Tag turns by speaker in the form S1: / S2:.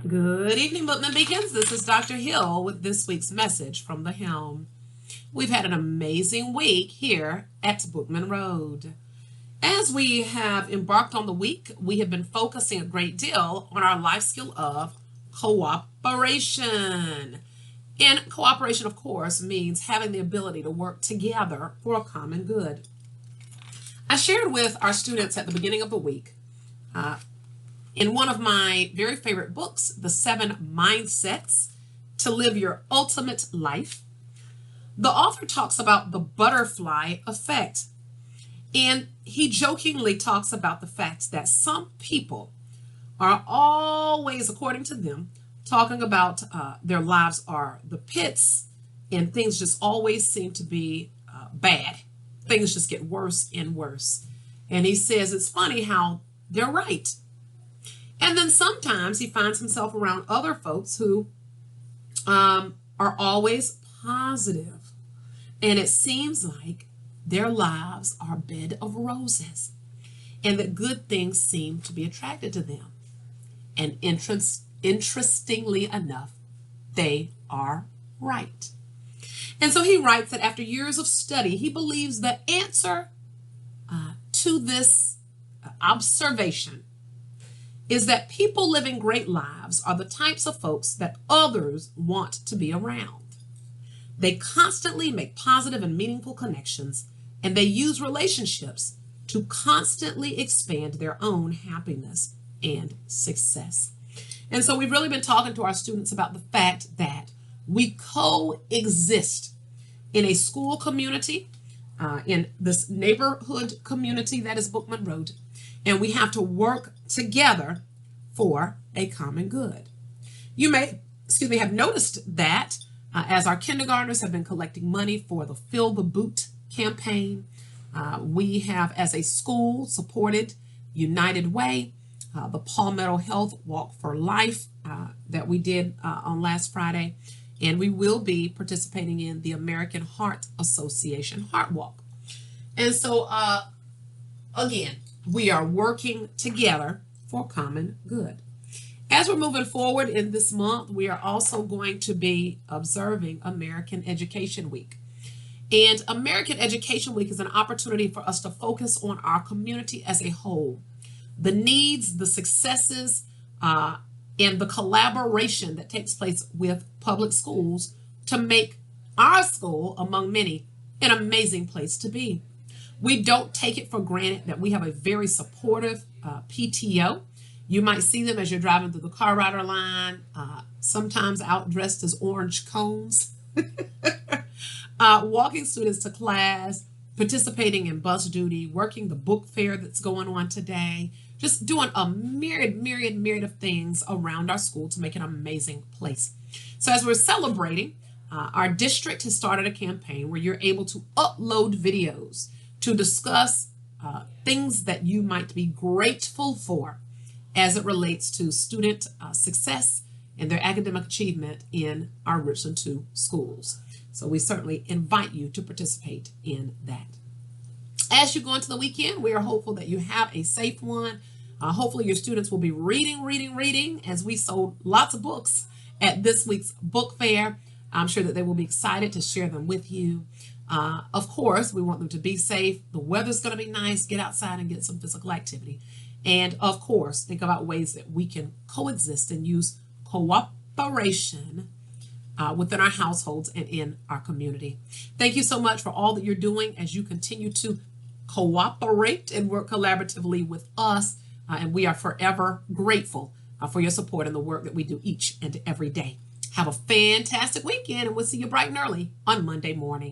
S1: Good evening, Bookman Beacons. This is Dr. Hill with this week's message from the Helm. We've had an amazing week here at Bookman Road. As we have embarked on the week, we have been focusing a great deal on our life skill of cooperation. And cooperation, of course, means having the ability to work together for a common good. I shared with our students at the beginning of the week in one of my very favorite books, The 7 Mindsets to Live Your Ultimate Life. The author talks about the butterfly effect. And he jokingly talks about the fact that some people are always, according to them, talking about their lives are the pits and things just always seem to be bad. Things just get worse and worse. And he says it's funny how they're right. And then sometimes he finds himself around other folks who are always positive. And it seems like their lives are a bed of roses and that good things seem to be attracted to them. And interestingly enough, they are right. And so he writes that after years of study, he believes the answer to this observation is that people living great lives are the types of folks that others want to be around. They constantly make positive and meaningful connections, and they use relationships to constantly expand their own happiness and success. And so we've really been talking to our students about the fact that we coexist in a school community, in this neighborhood community that is Bookman Road, and we have to work together for a common good. You may, have noticed that as our kindergartners have been collecting money for the Fill the Boot campaign, we have, as a school, supported United Way, the Palmetto Health Walk for Life that we did on last Friday, and we will be participating in the American Heart Association Heart Walk. And so, again, we are working together for common good. As we're moving forward in this month, we are also going to be observing American Education Week. And American Education Week is an opportunity for us to focus on our community as a whole, the needs, the successes, and the collaboration that takes place with public schools to make our school, among many, an amazing place to be. We don't take it for granted that we have a very supportive PTO. You might see them as you're driving through the car rider line, sometimes out dressed as orange cones, walking students to class, participating in bus duty, working the book fair that's going on today, just doing a myriad of things around our school to make it an amazing place. So as we're celebrating, our district has started a campaign where you're able to upload videos to discuss things that you might be grateful for as it relates to student success and their academic achievement in our Richland 2 schools. So we certainly invite you to participate in that. As you go into the weekend, we are hopeful that you have a safe one. Hopefully your students will be reading, as we sold lots of books at this week's book fair. I'm sure that they will be excited to share them with you. Of course, we want them to be safe. The weather's going to be nice. Get outside and get some physical activity. And of course, think about ways that we can coexist and use cooperation within our households and in our community. Thank you so much for all that you're doing as you continue to cooperate and work collaboratively with us. And we are forever grateful for your support and the work that we do each and every day. Have a fantastic weekend, and we'll see you bright and early on Monday morning.